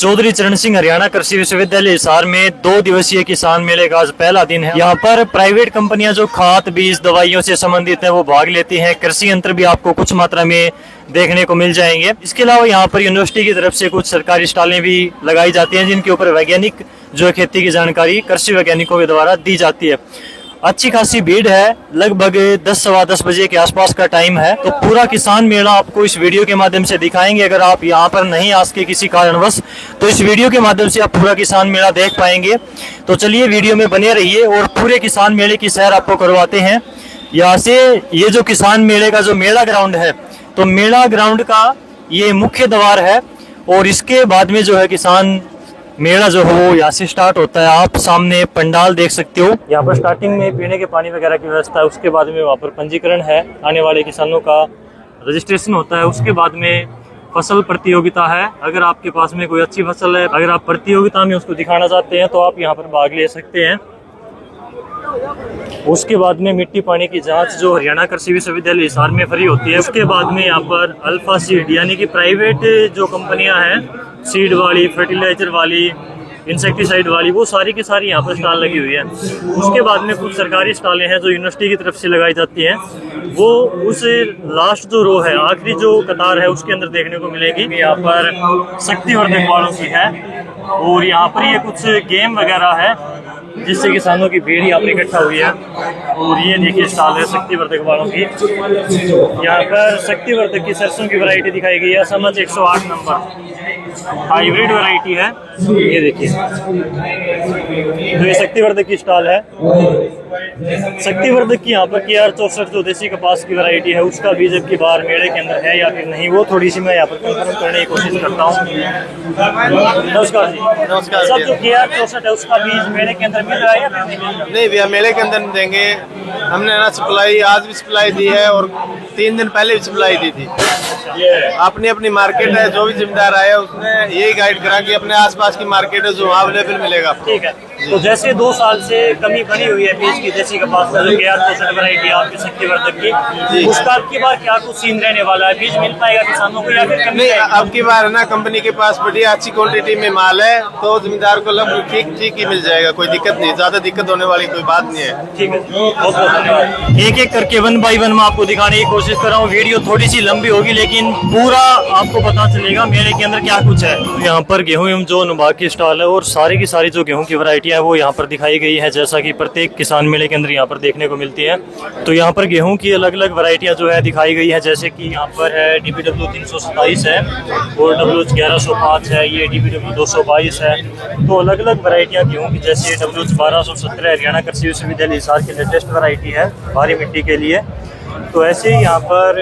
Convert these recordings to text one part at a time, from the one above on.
चौधरी चरण सिंह हरियाणा कृषि विश्वविद्यालय हिसार में 2 दिवसीय किसान मेले का आज पहला दिन है। यहाँ पर प्राइवेट कंपनियां जो खाद बीज दवाइयों से संबंधित है वो भाग लेती हैं। कृषि यंत्र भी आपको कुछ मात्रा में देखने को मिल जाएंगे। इसके अलावा यहाँ पर यूनिवर्सिटी की तरफ से कुछ सरकारी स्टॉलें भी लगाई जाती हैं जिनके ऊपर वैज्ञानिक जो खेती की जानकारी कृषि वैज्ञानिकों के द्वारा दी जाती है। अच्छी खासी भीड़ है, लगभग 10 सवा 10 बजे के आसपास का टाइम है। तो पूरा किसान मेला आपको इस वीडियो के माध्यम से दिखाएंगे। अगर आप यहाँ पर नहीं आ सके किसी कारणवश तो इस वीडियो के माध्यम से आप पूरा किसान मेला देख पाएंगे। तो चलिए वीडियो में बने रहिए और पूरे किसान मेले की सैर आपको करवाते हैं। यहाँ से ये जो किसान मेले का जो मेला ग्राउंड है, तो मेला ग्राउंड का ये मुख्य द्वार है और इसके बाद में जो है किसान मेला जो है वो यहाँ से स्टार्ट होता है। आप सामने पंडाल देख सकते हो। यहाँ पर स्टार्टिंग में पीने के पानी वगैरह की व्यवस्था है। उसके बाद में वहाँ पर पंजीकरण है, आने वाले किसानों का रजिस्ट्रेशन होता है। उसके बाद में फसल प्रतियोगिता है। अगर आपके पास में कोई अच्छी फसल है, अगर आप प्रतियोगिता में उसको दिखाना चाहते हैं तो आप यहाँ पर भाग ले सकते हैं। उसके बाद में मिट्टी पानी की जांच जो हरियाणा कृषि विश्वविद्यालय हिसार में फ्री होती है। उसके बाद में यहाँ पर अल्फा सीड यानी कि प्राइवेट जो कंपनियां हैं, सीड वाली, फर्टिलाइजर वाली, इंसेक्टिसाइड वाली, वो सारी की सारी यहाँ पर स्टॉल लगी हुई है। उसके बाद में कुछ सरकारी स्टॉलें हैं जो यूनिवर्सिटी की तरफ से लगाई जाती हैं। वो उस लास्ट जो रो है, आखिरी जो कतार है, उसके अंदर देखने को मिलेगी। यहाँ पर शक्तिवर्धक वालों की है और यहाँ पर ये कुछ गेम वगैरह है जिससे किसानों की भीड़ यहाँ पर इकट्ठा हुई है। और ये देखिए स्टॉल है शक्तिवर्धक वालों की। यहाँ पर शक्तिवर्धक की सरसों की वैरायटी दिखाई गई है। समझ 108 नंबर हाइब्रिड वैरायटी है। ये देखिए तो ये शक्तिवर्धक की स्टॉल है। शक्तिवर्धक की यहाँ पर KR 64 जो देसी कपास की वैरायटी है उसका बीज अब की बार मेले के अंदर है या फिर नहीं, वो थोड़ी सी मैं यहाँ पर कंफर्म करने की कोशिश करता हूँ। नमस्कार जी। नमस्कार। सब जो KR 64 है उसका बीज मेले के अंदर मिल रहा है या नहीं भैया, मेले के अंदर देंगे। हमने ना सप्लाई आज भी सप्लाई दी है और 3 दिन पहले भी सप्लाई दी थी। अपनी अपनी मार्केट है, जो भी जिम्मेदार आया उसने यही गाइड करा कि अपने आसपास की मार्केट है जो अवेलेबल मिलेगा। ठीक है। तो जैसे 2 साल से कमी बनी हुई है बीज की देसी कपास का जो KR 64 वैरायटी आपकी शक्तिवर्धक की, उसका अब की बार क्या कुछ सीन रहने वाला है? बीज मिल पाएगा किसानों को या फिर कमी? नहीं, अब की बार है ना कंपनी के पास बढ़िया अच्छी क्वांटिटी में माल है तो जिम्मेदार को लगभग ठीक ही मिल जाएगा। कोई दिक्कत नहीं, ज्यादा दिक्कत होने वाली कोई बात नहीं है। ठीक है, बहुत बहुत धन्यवाद। एक एक करके 1 बाय 1 मैं आपको दिखाने की कोशिश कर रहा हूँ। वीडियो थोड़ी सी लंबी होगी लेकिन पूरा आपको पता चलेगा मेले के अंदर क्या कुछ है। यहाँ पर गेहूं एवं जो अनुभाग की स्टॉल है और सारी की सारी जो गेहूं की वैरायटियां है वो यहाँ पर दिखाई गई है, जैसा कि प्रत्येक किसान मेले के अंदर यहाँ पर देखने को मिलती है। तो यहाँ पर गेहूं की अलग अलग वैरायटियां जो है दिखाई गई है, जैसे कि यहाँ पर है DBW 327 है और WH 1105 है, ये DBW 222 है। तो अलग अलग वैरायटियां गेहूं की, जैसे WH 1217 हरियाणा कृषि विश्वविद्यालय हिसार की लेटेस्ट वैरायटी है भारी मिट्टी के लिए। तो ऐसे ही यहाँ पर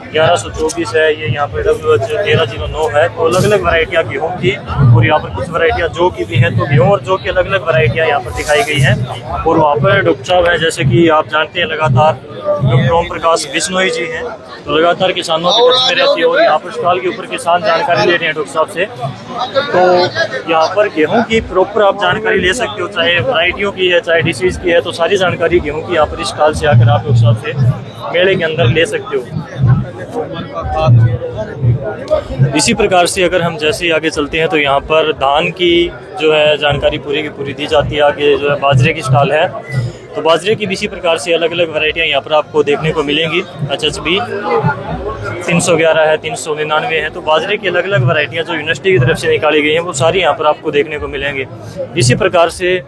1124 है, ये यहाँ पर WH 1309 है। तो अलग अलग वैरायटियाँ गेहूं की और यहाँ पर कुछ वैरायटियाँ जौ की भी हैं। तो गेहूं और जौ की अलग अलग वैरायटियाँ यहाँ पर दिखाई गई हैं। और वहाँ पर डॉक्टर साहब हैं, जैसे कि आप जानते हैं लगातार डॉक्टर ओम प्रकाश बिश्नोई जी हैं, तो लगातार किसानों के टच में रहती है और यहाँ पर स्टॉल के ऊपर किसान जानकारी ले रहे हैं डॉक्टर साहब से। तो यहाँ पर गेहूं की प्रॉपर आप जानकारी ले सकते हो, चाहे वैरायटियों की है चाहे डिसीज की है। तो सारी जानकारी गेहूं की यहाँ पर इस स्टॉल से आकर आप डॉक्टर साहब से मेले के अंदर ले सकते हो। इसी प्रकार से अगर हम जैसे ही आगे चलते हैं तो यहाँ पर धान की जो है जानकारी पूरी की पूरी दी जाती है। आगे जो है बाजरे की स्टॉल है, तो बाजरे की भी इसी प्रकार से अलग अलग वैरायटियाँ यहाँ पर आपको देखने को मिलेंगी। HHB 311 है, 399 है। तो बाजरे की अलग अलग वैरायटियाँ जो यूनिवर्सिटी की तरफ से निकाली गई हैं वो सारी यहाँ पर आपको देखने को मिलेंगे। इसी प्रकार से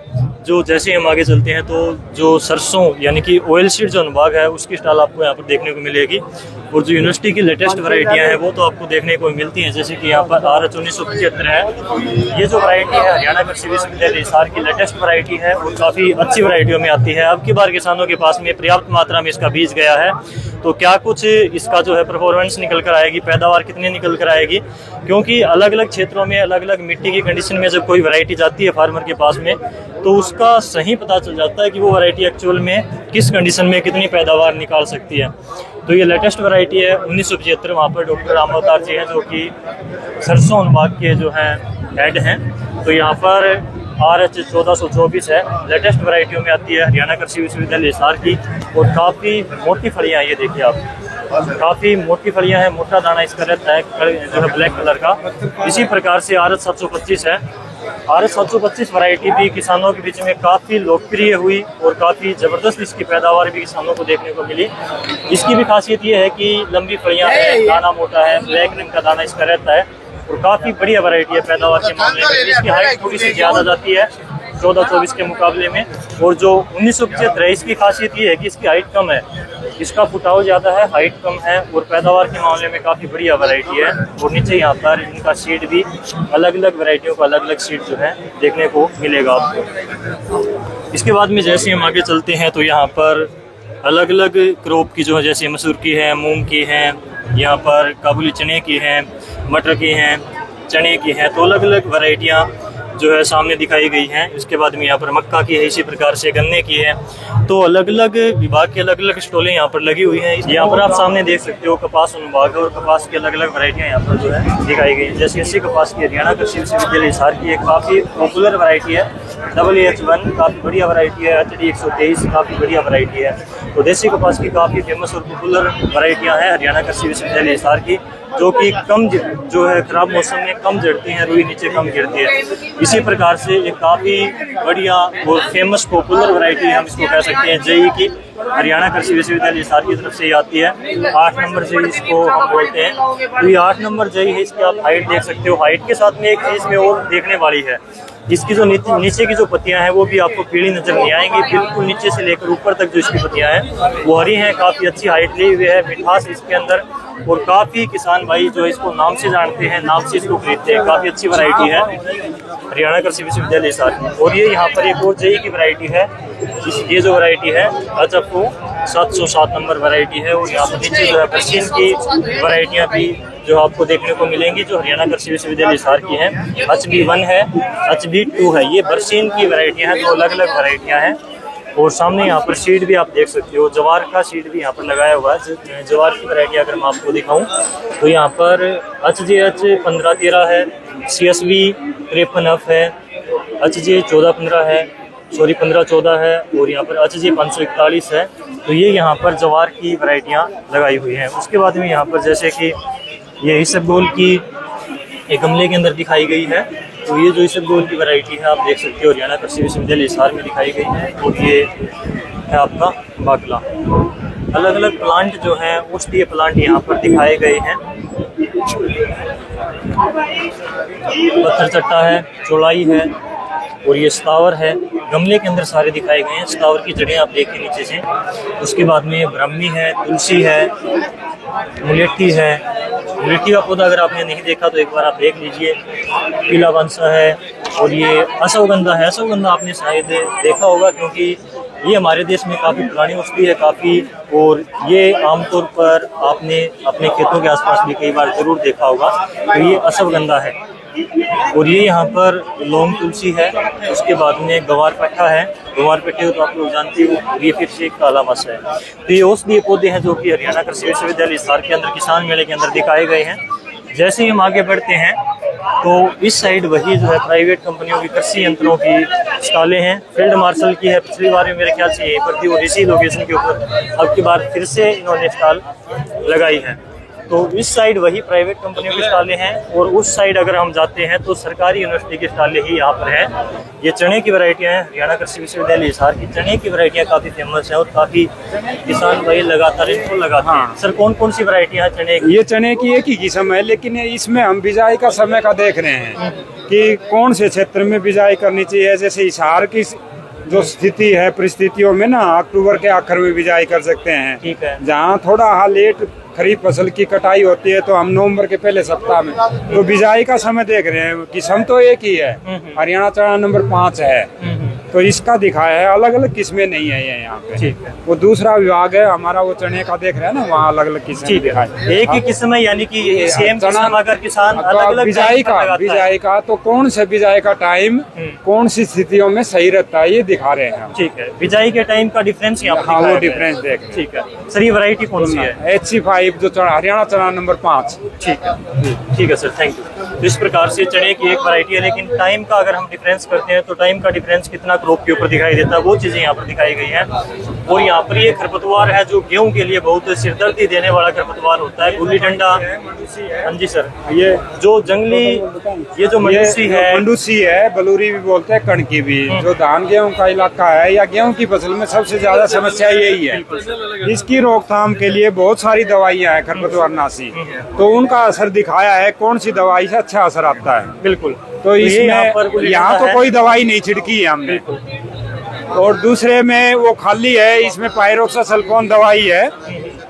जो जैसे हम आगे चलते हैं तो जो सरसों यानी कि ऑयल सीड जो अनुभाग है उसकी स्टॉल आपको यहाँ पर देखने को मिलेगी। और जो यूनिवर्सिटी की लेटेस्ट वैरायटियाँ हैं वो तो आपको देखने को मिलती हैं, जैसे कि यहाँ पर RH 1975 है। ये जो वैरायटी है हरियाणा कृषि विश्वविद्यालय हिसार की लेटेस्ट वैरायटी है और काफ़ी अच्छी वैरायटियों में आती है। अब की बार किसानों के पास में पर्याप्त मात्रा में इसका बीज गया है। तो क्या कुछ इसका जो है परफॉर्मेंस निकल कर आएगी, पैदावार कितनी निकल कर आएगी, क्योंकि अलग अलग क्षेत्रों में अलग अलग मिट्टी की कंडीशन में जब कोई वैरायटी जाती है फार्मर के पास में तो उसका सही पता चल जाता है कि वो वैरायटी एक्चुअल में किस कंडीशन में कितनी पैदावार निकाल सकती है। तो ये लेटेस्ट वैरायटी है 1975। वहाँ पर डॉक्टर राम अवतार जी हैं जो कि सरसों अनुभाग के जो हैं हेड हैं। तो यहाँ पर RH 1424 है, लेटेस्ट वैरायटियों में आती है हरियाणा कृषि विश्वविद्यालय हिसार की और काफ़ी मोटी फलियाँ। ये देखिए आप, काफ़ी मोटी फलियां हैं, मोटा दाना इसका रहता है, जो है ब्लैक कलर का। इसी प्रकार से RS 725 है। RS 725 वैरायटी भी किसानों के बीच में काफ़ी लोकप्रिय हुई और काफ़ी ज़बरदस्त इसकी पैदावार भी किसानों को देखने को मिली। इसकी भी खासियत ये है कि लंबी फलियां हैं, दाना मोटा है, ब्लैक रंग का दाना इसका रहता है और काफ़ी बढ़िया वैरायटी है पैदावार के मामले में। इसकी हाइट थोड़ी सी ज़्यादा जाती है 14-24 के मुकाबले में, और जो 1975 है इसकी खासियत ये है कि इसकी हाइट कम है, इसका फुटाव ज़्यादा है, हाइट कम है और पैदावार के मामले में काफ़ी बढ़िया वैरायटी है। और नीचे यहाँ पर इनका सीड भी अलग अलग वैरायटियों का अलग अलग सीड जो है देखने को मिलेगा आपको। इसके बाद में जैसे हम आगे चलते हैं तो यहाँ पर अलग अलग क्रॉप की जो है, जैसे मसूर की है, मूंग की है, यहाँ पर काबुली चने की है, मटर की हैं, चने की हैं, तो अलग अलग वैरायटियाँ जो है सामने दिखाई गई हैं। इसके बाद में यहाँ पर मक्का की है, इसी प्रकार से गन्ने की है। तो अलग अलग विभाग के अलग अलग स्टॉलें यहाँ पर लगी हुई हैं। यहाँ पर आप सामने देख सकते हो कपास अनुभाग है और कपास की अलग अलग वैरायटियाँ यहाँ पर जो है दिखाई गई हैं। जैसे ऐसी कपास की हरियाणा कृषि विश्वविद्यालय हिसार की एक काफ़ी पॉपुलर वैरायटी है AH1, काफ़ी बढ़िया वैरायटी है। HD 123 काफ़ी बढ़िया वैरायटी है। तो देसी कपास की काफ़ी फेमस और पॉपुलर वैरायटियाँ हैं हरियाणा कृषि विश्वविद्यालय हिसार की, जो कि कम जो है खराब मौसम में कम जड़ती हैं, रुई नीचे कम गिरती है। इसी प्रकार से एक काफ़ी बढ़िया और फेमस पॉपुलर वैरायटी हम इसको कह सकते हैं JE की, हरियाणा कृषि विश्वविद्यालय हिसार की तरफ से ही आती है। 8 नंबर JE इसको हम बोलते हैं। तो ये 8 नंबर JE है। इसकी आप हाइट देख सकते हो। हाइट के साथ में एक चीज़ में और देखने वाली है, इसकी जो नीचे की जो पत्तियां हैं वो भी आपको पीली नजर नहीं आएंगी। बिल्कुल नीचे से लेकर ऊपर तक जो इसकी पत्तियां हैं वो हरी हैं, काफ़ी अच्छी हाइट ली हुई है, मिठास इसके अंदर, और काफ़ी किसान भाई जो इसको नाम से जानते हैं, नाम से इसको खरीदते हैं। काफ़ी अच्छी वैरायटी है हरियाणा कृषि विश्वविद्यालय हिसार की। और ये यहाँ पर एक और JE की वैरायटी है। ये जो वैरायटी है HF 707 नंबर वैरायटी है। और यहाँ पर नीचे जो है बरसीन की वैरायटियाँ भी जो आपको देखने को मिलेंगी, जो हरियाणा कृषि विश्वविद्यालय हिसार की हैं। HB1 है, HB2 है, ये बरसीन की वैरायटियाँ हैं। तो अलग अलग वैरायटियाँ हैं। और सामने यहाँ पर सीड भी आप देख सकते हो, जवार का सीड भी यहाँ पर लगाया हुआ है। जवार की वैरायटी अगर मैं आपको दिखाऊं तो यहाँ पर HJH 1513 है, CSV 53F है, HJ 1415 है, सॉरी 1514 है, और यहाँ पर HJ 541 है। तो ये यहाँ पर जवार की वैरायटियाँ लगाई हुई हैं। उसके बाद में यहाँ पर जैसे कि ये इसबगोल की एक गमले के अंदर दिखाई गई है। तो ये जो इसबगोल की वैरायटी है आप देख सकते हो हरियाणा कृषि विश्वविद्यालय हिसार में दिखाई गई है। और ये है आपका बाकला। अलग अलग प्लांट जो हैं औषधीय प्लांट यहाँ पर दिखाए गए हैं। पत्थर चट्टा है, चौलाई है, और ये सतावर है। गमले के अंदर सारे दिखाए गए हैं। सतावर की जड़ें आप देखें नीचे से। उसके बाद में ब्राह्मी है, तुलसी है, मुलेठी है। मुलेठी का पौधा अगर आपने नहीं देखा तो एक बार आप देख लीजिए। पीला बांसा है, और ये अश्वगंधा है। अश्वगंधा आपने शायद देखा होगा क्योंकि ये हमारे देश में काफ़ी पुरानी औषधि है काफ़ी, और ये आमतौर पर आपने अपने खेतों के आसपास भी कई बार ज़रूर देखा होगा। तो ये अश्वगंधा है। और ये यहाँ पर लौंग तुलसी है। उसके बाद में गवार पट्टा है। गवार पट्टे को तो आप लोग जानते हो, ये फिर से काला मस है। तो ये औषधीय पौधे हैं जो कि हरियाणा कृषि विश्वविद्यालय हिसार के अंदर किसान मेले के अंदर दिखाए गए हैं। जैसे ही हम आगे बढ़ते हैं तो इस साइड वही जो है प्राइवेट कंपनियों की कृषि यंत्रों की स्टॉलें हैं। फील्ड मार्शल की है, पिछली बार में मेरे ख्याल से यहीं पर थी, और इसी लोकेशन के ऊपर अब की बार फिर से इन्होंने स्टॉल लगाई है। तो इस साइड वही प्राइवेट कंपनियों की स्टॉलें हैं, और उस साइड अगर हम जाते हैं तो सरकारी यूनिवर्सिटी की स्टॉलें ही यहाँ पर हैं। ये चने की वैरायटियाँ हैं हरियाणा कृषि विश्वविद्यालय हिसार की। चने की वैरायटियाँ काफ़ी फेमस हैं और काफ़ी किसान भाई लगातार इनको लगाते हैं। सर कौन कौन सी वैरायटियाँ हैं चने की? ये चने की एक ही किस्म है, लेकिन इसमें हम बिजाई का समय का देख रहे हैं कि कौन से क्षेत्र में बिजाई करनी चाहिए। जैसे हिसार की जो स्थिति है, परिस्थितियों में ना अक्टूबर के आखिर में बिजाई कर सकते हैं। ठीक है। जहाँ थोड़ा लेट खरीफ फसल की कटाई होती है तो हम नवंबर के पहले सप्ताह में तो बिजाई का समय देख रहे हैं। किस्म तो एक ही है, हरियाणा चना नंबर 5 है। तो इसका दिखाया है, अलग अलग किस्में नहीं है ये यहाँ पे। ठीक है। वो दूसरा विभाग है हमारा, वो चने का देख रहे हैं ना, वहाँ अलग अलग किस्में दिखाए। एक ही किस्म है, यानी कि सेम किस्म अगर किसान अलग अलग बिजाई का तो कौन से बिजाई का टाइम कौन सी स्थितियों में सही रहता है ये दिखा रहे हैं। ठीक है। बिजाई के टाइम का डिफरेंस यहाँ हाँ, वो डिफरेंस देख। ठीक है सर। ये वैरायटी कौन सी है? HC5 जो हरियाणा चना नंबर 5। ठीक है, ठीक है सर, थैंक यू। इस प्रकार से चने की एक वैरायटी है, लेकिन टाइम का अगर हम डिफरेंस करते हैं तो टाइम का डिफरेंस कितना क्रॉप के ऊपर दिखाई देता है, वो चीजें यहाँ पर दिखाई गई हैं। और यहाँ पर ये खरपतवार है जो गेहूं के लिए बहुत सिरदर्दी देने वाला खरपतवार होता है, गुल्ली डंडा। हाँ जी सर, ये जो जंगली, ये जो मंडूसी है, मंडूसी है, बलूरी भी बोलते हैं, कणकी भी, जो धान गेहूं का इलाका है या गेहूं की फसल में सबसे ज्यादा समस्या यही है। इसकी रोकथाम के लिए बहुत सारी दवाइयां हैं खरपतवारनाशी, तो उनका असर दिखाया है कौन सी दवाई से अच्छा असर आता है। बिल्कुल। तो इसमें यहाँ यहाँ तो कोई दवाई नहीं छिड़की है हमने, और दूसरे में वो खाली है, इसमें पायरोक्सासल्फोन दवाई है,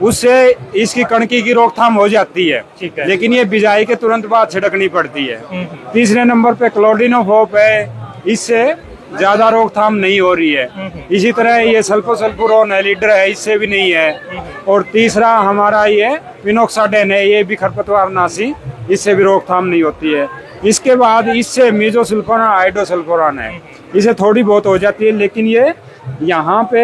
उससे इसकी कणकी की रोकथाम हो जाती है, लेकिन ये बिजाई के तुरंत बाद छिड़कनी पड़ती है। तीसरे नंबर पे क्लोडिनोफोप है, इससे ज्यादा रोकथाम नहीं हो रही है। इसी तरह ये सल्फोसल्फुरोन है, लीडर है, इससे भी नहीं है। और तीसरा हमारा ये पिनोक्साडेन है, ये भी खरपतवारनाशी, इससे भी रोकथाम नहीं होती है। इसके बाद इससे मीजोसल्फोरान, आइडोसल्फोरान है, इसे थोड़ी बहुत हो जाती है, लेकिन ये यहाँ पे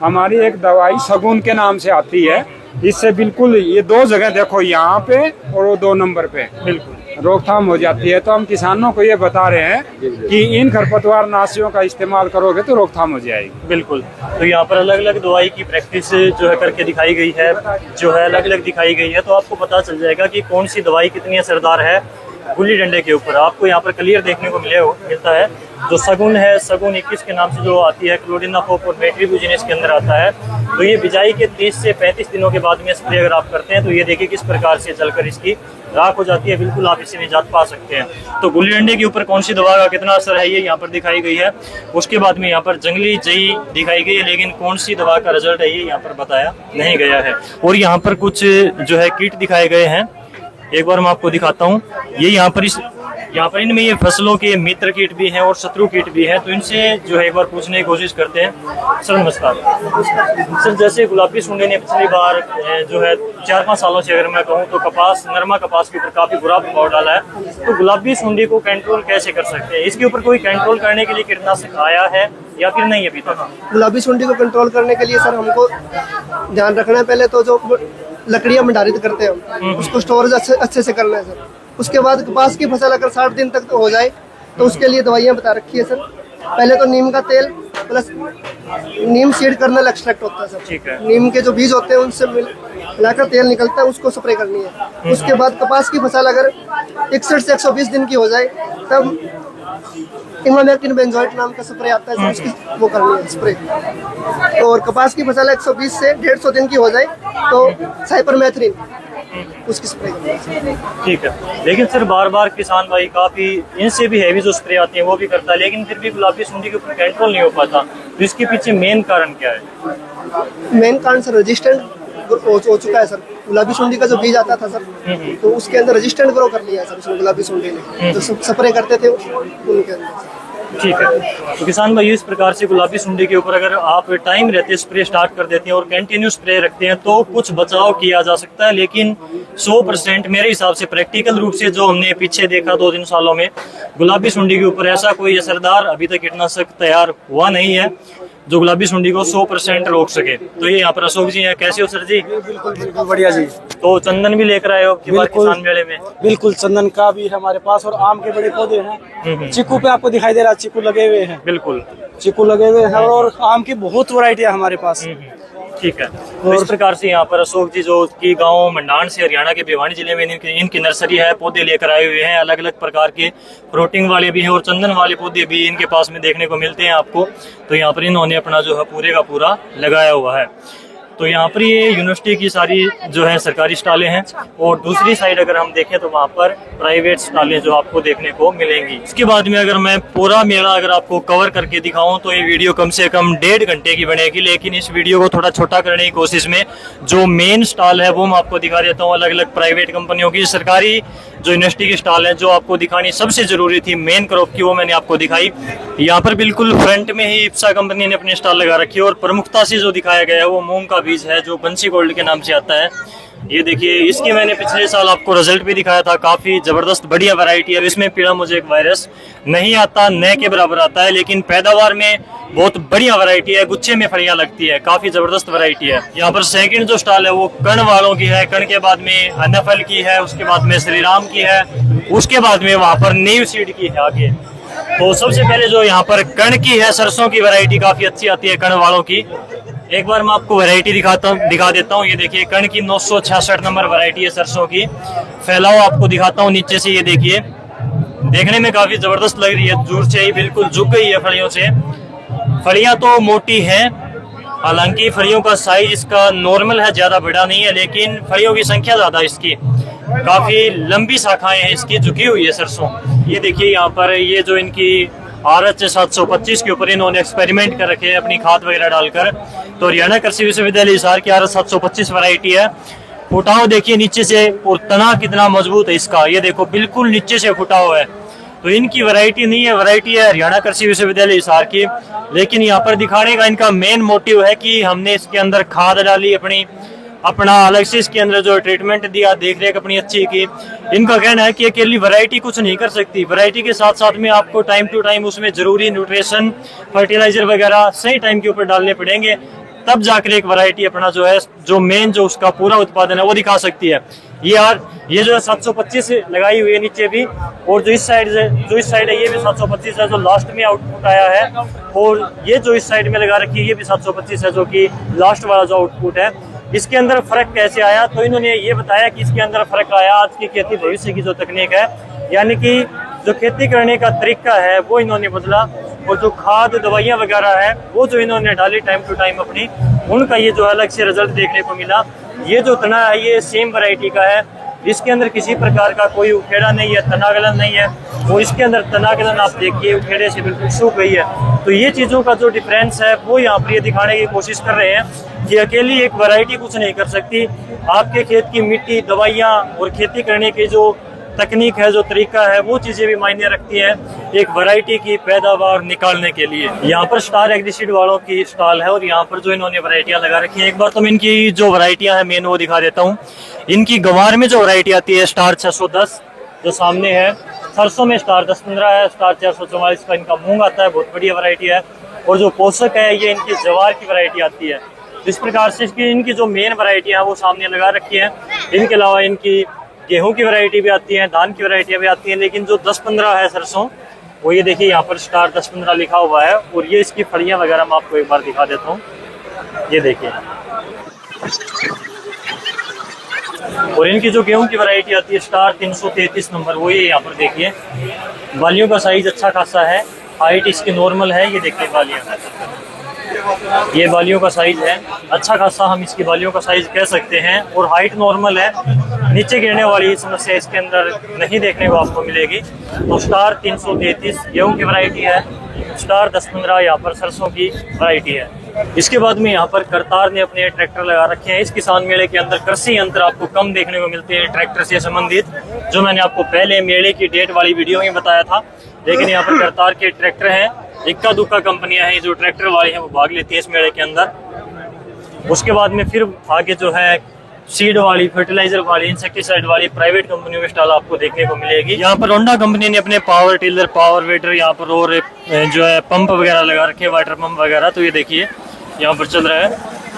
हमारी एक दवाई सगुन के नाम से आती है, इससे बिल्कुल ये दो जगह देखो, यहाँ पे और वो 2 नंबर पे बिल्कुल रोकथाम हो जाती है। तो हम किसानों को ये बता रहे हैं कि इन खरपतवार नाशियों का इस्तेमाल करोगे तो रोकथाम हो जाएगी। बिल्कुल। तो यहाँ पर अलग अलग दवाई की प्रैक्टिस जो है करके दिखाई गई है, जो है अलग अलग दिखाई गई है, तो आपको पता चल जाएगा कि कौन सी दवाई कितनी असरदार है गुल्ली डंडे के ऊपर। आपको यहाँ पर क्लियर देखने को मिलता है। जो सगुन है, सगुन 21 के नाम से जो आती है, क्लोडिनाफोप और मेट्रिब्यूजिन इसके अंदर आता है। तो ये बिजाई के 30 से 35 दिनों के बाद में स्प्रे अगर आप करते हैं तो ये देखिए किस प्रकार से जलकर इसकी राख हो जाती है। बिल्कुल आप इससे निजात पा सकते हैं। तो गुल्ली डंडे के ऊपर कौन सी दवा का कितना असर है ये यहाँ पर दिखाई गई है। उसके बाद में यहाँ पर जंगली जई दिखाई गई है, लेकिन कौन सी दवा का रिजल्ट है ये यहाँ पर बताया नहीं गया है। और यहाँ पर कुछ जो है कीट दिखाए गए हैं, एक बार मैं आपको दिखाता हूँ। ये यहाँ पर इनमें ये फसलों के मित्र कीट भी हैं और शत्रु कीट भी हैं, तो इनसे जो है एक बार पूछने की कोशिश करते हैं। सर नमस्कार। सर जैसे गुलाबी सुंडी ने पिछली बार जो है 4-5 सालों से अगर मैं कहूँ तो नरमा कपास के ऊपर काफी बुरा प्रभाव डाला है, तो गुलाबी सुंडी को कंट्रोल कैसे कर सकते हैं? इसके ऊपर कोई कंट्रोल करने के लिए कीटनाशक आया है या फिर नहीं अभी तक? गुलाबी सुंडी को कंट्रोल करने के लिए सर हमको ध्यान रखना है, पहले तो जो लकड़ियां भंडारित करते हैं उसको स्टोरेज अच्छे से करना है सर। उसके बाद कपास की फसल अगर 60 दिन तक तो हो जाए तो उसके लिए दवाइयाँ बता रखी है सर। पहले तो नीम का तेल प्लस नीम सीड कर्नल एक्सट्रैक्ट होता है सर। ठीक है। नीम के जो बीज होते हैं उनसे मिलाकर तेल निकलता है, उसको स्प्रे करनी है। उसके बाद कपास की फसल अगर 61 से 120 दिन की हो जाए तब इमामेक्टिन बेंजोएट नाम का स्प्रे आता है, उसकी वो करनी है स्प्रे। और कपास की फसल 120 से 150 दिन की हो जाए तो साइपरमेथ्रिन उसकी स्प्रे करनी है। ठीक है। लेकिन सर बार बार किसान भाई काफी इनसे भी हैवी जो स्प्रे आती है वो भी करता है, लेकिन फिर भी गुलाबी सुंडी के ऊपर कंट्रोल नहीं हो पाता, तो इसके पीछे मेन कारण क्या है? मेन कारण सर रेजिस्टेंट हो चुका है सर। गुलाबी सुंडी का जो बीज आता था सर, तो उसके अंदर रेजिस्टेंट ग्रो कर लिया है सर उसमें गुलाबी सुंडी ने, तो स्प्रे करते थे उनके अंदर। ठीक है। तो किसान भाई इस प्रकार से गुलाबी सुंडी के ऊपर अगर आप टाइम रहते स्प्रे स्टार्ट कर देते हैं और कंटिन्यू स्प्रे रखते हैं तो कुछ बचाव किया जा सकता है, लेकिन 100% मेरे हिसाब से प्रैक्टिकल रूप से जो हमने पीछे देखा 2-3 सालों में गुलाबी सुंडी के ऊपर ऐसा कोई असरदार अभी तक कीटनाशक तैयार हुआ नहीं है जो गुलाबी सुंडी को 100% रोक सके। तो ये यहाँ पर अशोक जी हैं, कैसे हो सर जी? बिल्कुल बढ़िया जी। तो चंदन भी लेकर आए हो कि बात किसान मेले में? बिल्कुल चंदन का भी है हमारे पास, और आम के बड़े पौधे हैं। चीकू पे आपको दिखाई दे रहा है, चीकू लगे हुए हैं। बिल्कुल चीकू लगे हुए हैं, और आम की बहुत वैरायटी है हमारे पास। ठीक है। तो इस प्रकार से यहाँ पर अशोक जी जो की गांव मंडान से हरियाणा के भिवानी जिले में इनकी नर्सरी है, पौधे लेकर आए हुए हैं। अलग अलग प्रकार के फ्रूटिंग वाले भी हैं और चंदन वाले पौधे भी इनके पास में देखने को मिलते हैं आपको। तो यहाँ पर इन्होंने अपना जो है पूरे का पूरा लगाया हुआ है। तो यहाँ पर ये यूनिवर्सिटी की सारी जो है सरकारी स्टॉलें हैं, और दूसरी साइड अगर हम देखें तो वहाँ पर प्राइवेट स्टॉलें जो आपको देखने को मिलेंगी। इसके बाद में अगर मैं पूरा मेला अगर आपको कवर करके दिखाऊं तो ये वीडियो कम से कम 1.5 घंटे की बनेगी, लेकिन इस वीडियो को थोड़ा छोटा करने की कोशिश में जो मेन स्टॉल है वो मैं आपको दिखा देता हूँ। अलग अलग प्राइवेट कंपनियों की, सरकारी जो यूनिवर्सिटी की स्टॉल है जो आपको दिखानी सबसे जरूरी थी मेन क्रॉप की, वो मैंने आपको दिखाई। यहाँ पर बिल्कुल फ्रंट में ही इप्सा कंपनी ने अपनी स्टॉल लगा रखी है, और प्रमुखता से जो दिखाया गया है वो मूंग का बीज है जो बंसी गोल्ड के नाम से आता है। ये देखिए, इसकी मैंने पिछले साल आपको रिजल्ट भी दिखाया था, काफी जबरदस्त बढ़िया वैरायटी है। इसमें पीड़ा मोज़ेक वायरस नहीं आता, न के बराबर आता है, लेकिन पैदावार में बहुत बढ़िया वैरायटी है। गुच्छे में फलियां लगती है, काफी जबरदस्त वैरायटी है। यहाँ पर सेकंड जो स्टॉल है वो कर्ण वालों की है, कर्ण के बाद में NFL की है, उसके बाद में श्री राम की है, उसके बाद में वहाँ पर नीव सीड की है आगे। तो सबसे पहले जो यहाँ पर कण की है, सरसों की वैरायटी काफी अच्छी आती है कण वालों की। एक बार मैं आपको वैरायटी दिखा देता हूँ। ये देखिए कण की 966 नंबर वैरायटी है सरसों की। फैलाव आपको दिखाता हूँ नीचे से, ये देखिए देखने में काफी जबरदस्त लग रही है, दूर से ही बिल्कुल झुक गई है फलियों से। फलियां तो मोटी हैं, हालांकि फलियों का साइज इसका नॉर्मल है, ज्यादा बड़ा नहीं है, लेकिन फलियों की संख्या ज्यादा इसकी, काफी लंबी शाखाएं हैं इसकी, झुकी हुई है सरसों। ये देखिए यहाँ पर ये जो इनकी RH 725 के ऊपर इन्होंने एक्सपेरिमेंट कर रखे हैं अपनी खाद वगैरह डालकर। तो हरियाणा कृषि विश्वविद्यालय हिसार की RH 725 वैरायटी है। फुटाव देखिए नीचे से, और तना कितना मजबूत है इसका, ये देखो बिल्कुल नीचे से फुटा हुआ है। तो इनकी वैरायटी नहीं है, वैरायटी है हरियाणा कृषि विश्वविद्यालय हिसार की। लेकिन यहाँ पर दिखाने का इनका मेन मोटिव है कि हमने इसके अंदर खाद डाली अपना अलग से इसके अंदर जो ट्रीटमेंट दिया, देख रेख अपनी अच्छी की। इनका कहना है कि अकेली वैरायटी कुछ नहीं कर सकती, वैरायटी के साथ साथ में आपको टाइम टू टाइम उसमें जरूरी न्यूट्रिशन, फर्टिलाइजर वगैरह सही टाइम के ऊपर डालने पड़ेंगे, तब जाकर एक वैरायटी अपना जो है, जो मेन जो उसका पूरा उत्पादन है वो दिखा सकती है। ये जो है 725 लगाई हुई है नीचे भी, और जो इस साइड है ये भी 725 है, जो लास्ट में आउटपुट आया है। और ये जो इस साइड में लगा रखी है ये भी 725 है, जो कि लास्ट वाला जो आउटपुट है। इसके अंदर फर्क कैसे आया, तो इन्होंने ये बताया कि इसके अंदर फर्क आया आज की खेती भविष्य की जो तकनीक है, यानी कि जो खेती करने का तरीका है वो इन्होंने बदला, और जो खाद दवाइयाँ वगैरह है वो जो इन्होंने डाली टाइम टू टाइम अपनी, उनका ये जो अलग से रिजल्ट देखने को मिला। ये जो तना है ये सेम वैरायटी का है, इसके अंदर किसी प्रकार का कोई उखेड़ा नहीं है, तनागलन नहीं है, वो इसके अंदर तनागलन आप देखिए उखेड़े से बिल्कुल सूख गई है। तो ये चीज़ों का जो डिफरेंस है वो यहाँ पर ये दिखाने की कोशिश कर रहे हैं कि अकेली एक वैरायटी कुछ नहीं कर सकती। आपके खेत की मिट्टी, दवाइयाँ और खेती करने की जो तकनीक है, जो तरीका है, वो चीजें भी मायने रखती हैं एक वैरायटी की पैदावार निकालने के लिए। यहाँ पर स्टार एग्रीसीड वालों की स्टॉल है, और यहाँ पर जो इन्होंने वैरायटियां लगा रखी हैं, एक बार तो मैं इनकी जो वैरायटियां हैं मेन वो दिखा देता हूँ। इनकी गंवार में जो वैरायटी आती है स्टार 610 जो सामने है, सरसों में स्टार 1015 है, स्टार 444 का इनका मूंग आता है, बहुत बढ़िया वैरायटी है। और जो पोषक है ये इनकी जवार की वैरायटी आती है। इस प्रकार से इनकी जो मेन वैरायटियां हैं वो सामने लगा रखी है। इनके अलावा इनकी गेहूं की वैरायटी भी आती है, धान की वैरायटियां भी आती हैं, लेकिन जो 10-15 है सरसों, वो ये देखिए यहाँ पर स्टार 10-15 लिखा हुआ है। और ये इसकी फलियां वगैरह मैं आपको एक बार दिखा देता हूँ, ये देखिए। और इनकी जो गेहूं की वैरायटी आती है स्टार 333 नंबर, वो ये यहाँ पर देखिए। बालियों का साइज अच्छा खासा है, हाइट इसकी नॉर्मल है, ये देखिए बालियाँ, ये बालियों का साइज है अच्छा खासा, हम इसकी बालियों का साइज कह सकते हैं। और हाइट नॉर्मल है, नीचे गिरने वाली समस्या इसके अंदर नहीं देखने को आपको मिलेगी। तो स्टार 333 गेहूं की वैरायटी है, स्टार 10-15 यहाँ पर सरसों की वैरायटी है। इसके बाद में यहाँ पर करतार ने अपने ट्रैक्टर लगा रखे हैं। इस किसान मेले के अंदर कृषि यंत्र आपको कम देखने को मिलते हैं ट्रैक्टर से संबंधित, जो मैंने आपको पहले मेले की डेट वाली वीडियो में बताया था। लेकिन यहाँ पर करतार के ट्रैक्टर हैं, इक्का दुक्का कंपनियां हैं जो ट्रैक्टर वाली हैं वो भाग लेती हैं इस मेले के अंदर। उसके बाद में फिर आगे जो है सीड वाली, फर्टिलाइजर वाली, इंसेक्टिसाइड वाली प्राइवेट कंपनियों में स्टॉल आपको देखने को मिलेगी। यहाँ पर होंडा कंपनी ने अपने पावर टिलर, पावर वेटर यहाँ पर और जो है पंप वगैरह लगा रखे हैं, वाटर पंप वगैरह। तो ये देखिए यहाँ पर चल रहा है,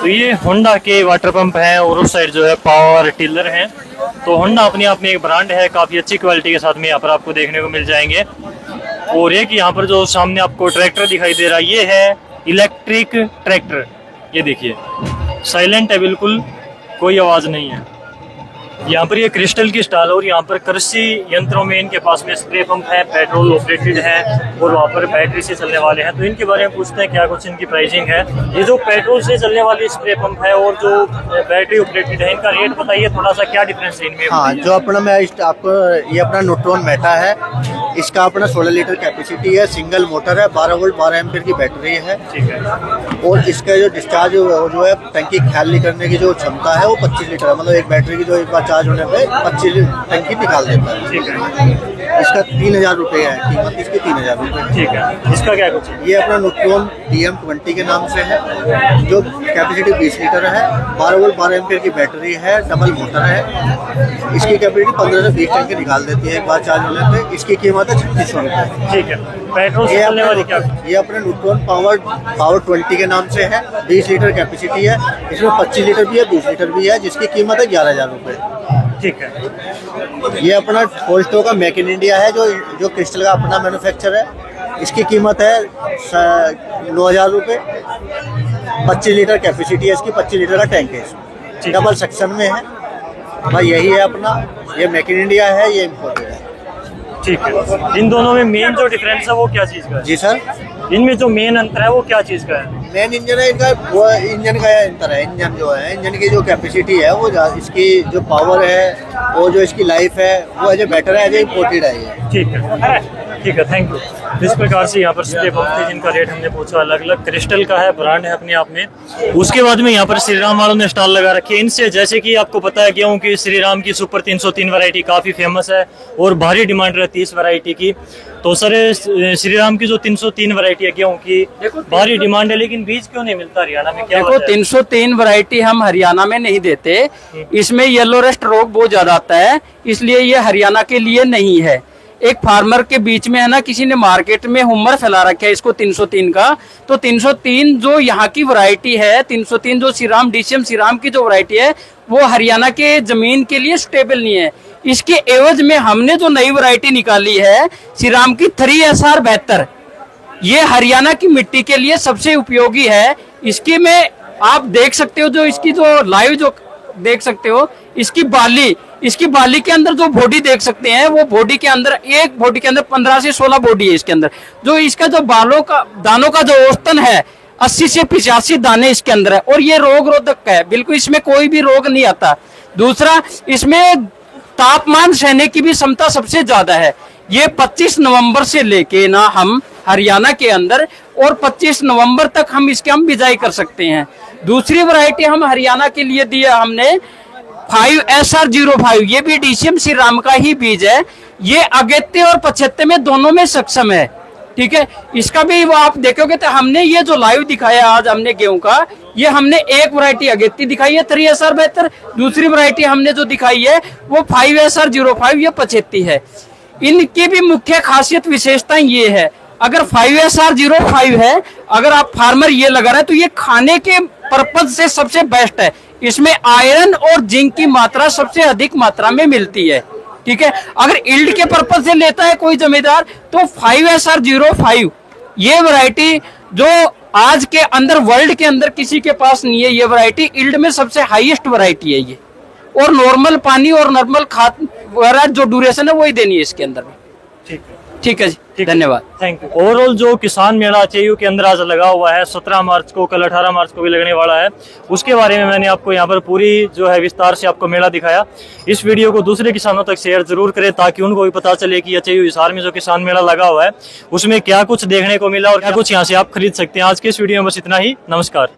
तो ये होंडा के वाटर पंप हैं और उस साइड जो है पावर टिलर हैं। तो होंडा अपने आप में एक ब्रांड है, काफ़ी अच्छी क्वालिटी के साथ में यहाँ पर आपको देखने को मिल जाएंगे। और एक यहाँ पर जो सामने आपको ट्रैक्टर दिखाई दे रहा है ये है इलेक्ट्रिक ट्रैक्टर, ये देखिए साइलेंट है, बिल्कुल कोई आवाज़ नहीं है। यहाँ पर ये क्रिस्टल की स्टॉल, और यहाँ पर कृषि यंत्रों में इनके पास में स्प्रे पंप है, पेट्रोल ऑपरेटेड है और वहाँ पर बैटरी से चलने वाले हैं। तो इनके बारे में पूछते हैं क्या कुछ इनकी प्राइसिंग है। ये जो पेट्रोल से चलने वाली स्प्रे पंप है और जो बैटरी ऑपरेटेड है, इनका रेट बताइए थोड़ा सा, क्या डिफरेंस है इनमें? हाँ, जो अपना मैं आपको ये अपना न्यूट्रॉन मेटा है, इसका अपना 16 लीटर कैपेसिटी है, सिंगल मोटर है, 12 वोल्ट 12 एम्पीयर की बैटरी है। ठीक है। और इसका जो डिस्चार्ज जो है टंकी खाली करने की जो क्षमता है वो 25 लीटर है, मतलब एक बैटरी की जो एक बार चार्ज होने पे 25 टंकी निकाल देता है। ठीक है। इसका 3000 रुपये है कीमत, इसकी 3000 रुपये। ठीक है। इसका क्या कुछ है? ये अपना न्यूट्रॉन DM20 के नाम से है, जो कैपेसिटी 20 लीटर है, 12 वोल्ट 12 एम्पीयर की बैटरी है, डबल मोटर है। इसकी कैपेसिटी 15 से 20 टंकी निकाल देती है एक बार चार्ज होने पे। इसकी कीमत है 3600 रुपये। ठीक है। पेट्रोल से चलने वाली क्या? ये अपने न्यूट्रॉन पावर 20 के नाम से है, 20 लीटर कैपेसिटी है, इसमें 25 लीटर भी है, 20 लीटर भी है, जिसकी कीमत है 11000 रुपये। ठीक है। ये अपना फोल्स्टो का मेक इन इंडिया है, जो क्रिस्टल का अपना मैन्युफैक्चर है। इसकी कीमत है 9,000 रुपये। 25 लीटर कैपेसिटी है इसकी, 25 लीटर का टैंक है इसमें, डबल सेक्शन में है भाई। यही है अपना, ये मेक इन इंडिया है, ये इम्पोर्टेड है। ठीक है, इन दोनों में मेन जो डिफरेंस है वो क्या चीज़ का है? जी सर, इनमें जो मेन अंतर है वो क्या चीज़ का है? मेन इंजन है इनका, वो इंजन का अंतर है। इंजन जो है, इंजन की जो कैपेसिटी है वो इसकी जो पावर है और जो इसकी लाइफ है वो एज ए बेटर है, एज ए इम्पोर्टेड है ये। ठीक है, थैंक यू। इस प्रकार से यहाँ पर स्प्रे पंप थे जिनका रेट हमने पूछा, अलग अलग क्रिस्टल का है, ब्रांड है अपने आप में। उसके बाद में यहाँ पर श्री राम वालों ने स्टॉल लगा रखे हैं। इनसे जैसे कि आपको पता है गेहूं की श्री राम की सुपर 303 वैरायटी काफ़ी फेमस है और भारी डिमांड रहती है इस वैरायटी की। तो सर श्री राम की जो 303 वैरायटी है गेहूं की, भारी डिमांड है, लेकिन बीज क्यों नहीं मिलता हरियाणा में? क्या देखो, 303 वैरायटी हम हरियाणा में नहीं देते, इसमें येलो रस्ट रोग बहुत ज्यादा आता है, इसलिए ये हरियाणा के लिए नहीं है। एक फार्मर के बीच में है ना, किसी ने मार्केट में हुमर फैला रखा है इसको 303 का। तो 303 जो यहाँ की वैरायटी है, 303 जो श्रीराम DCM श्रीराम की जो वैरायटी है, वो हरियाणा के जमीन के लिए स्टेबल नहीं है। इसके एवज में हमने जो नई वैरायटी निकाली है श्रीराम की 3SR 72, ये हरियाणा की मिट्टी के लिए सबसे उपयोगी है। इसके में आप देख सकते हो, जो इसकी जो लाइव जो देख सकते हो, इसकी बाली के अंदर जो बॉडी देख सकते हैं, वो बॉडी के अंदर, एक बॉडी के अंदर 15 से 16 बॉडी है इसके अंदर। जो इसका जो दानों का जो औसतन है 80 से 85 दाने इसके अंदर है, और ये रोग रोधक है, बिल्कुल इसमें कोई भी रोग नहीं आता। दूसरा, इसमें तापमान सहने की भी क्षमता सबसे ज्यादा है। ये 25 नवंबर से लेके ना हम हरियाणा के अंदर, और 25 नवंबर तक हम इसके बिजाई कर सकते हैं। दूसरी वैरायटी हम हरियाणा के लिए दिया हमने 5SR05, ये भी DCM श्रीराम का ही बीज है। ये अगेत्य और पचहत्ते में दोनों में सक्षम है। ठीक है, इसका भी वो आप देखोगे तो हमने ये जो लाइव दिखाया आज हमने गेहूं का, ये हमने एक वैरायटी अगेत्ती दिखाई है 3SR 72, दूसरी वैरायटी हमने जो दिखाई है वो 5SR05, ये 75 है। इनकी भी मुख्य खासियत विशेषताएं ये है, अगर 5SR05 है, अगर आप फार्मर ये लगा रहे हैं तो ये खाने के पर्पज से सबसे बेस्ट है। इसमें आयरन और जिंक की मात्रा सबसे अधिक मात्रा में मिलती है। ठीक है, अगर इल्ड के पर्पज से लेता है कोई जमींदार तो 5SR05 ये वैरायटी जो आज के अंदर वर्ल्ड के अंदर किसी के पास नहीं है, ये वैरायटी इल्ड में सबसे हाईएस्ट वैरायटी है ये। और नॉर्मल पानी और नॉर्मल खाद वगैरह जो ड्यूरेशन है वही देनी है इसके अंदर भी। ठीक है जी, धन्यवाद, थैंक यू। ओवरऑल जो किसान मेला चेयू के अंदर आज लगा हुआ है, 17 मार्च को, कल 18 मार्च को भी लगने वाला है, उसके बारे में मैंने आपको यहाँ पर पूरी जो है विस्तार से आपको मेला दिखाया। इस वीडियो को दूसरे किसानों तक शेयर जरूर करें ताकि उनको भी पता चले कि चेयू हिसार में जो किसान मेला लगा हुआ है उसमें क्या कुछ देखने को मिला और क्या कुछ यहाँ से आप खरीद सकते हैं। आज के इस वीडियो में बस इतना ही, नमस्कार।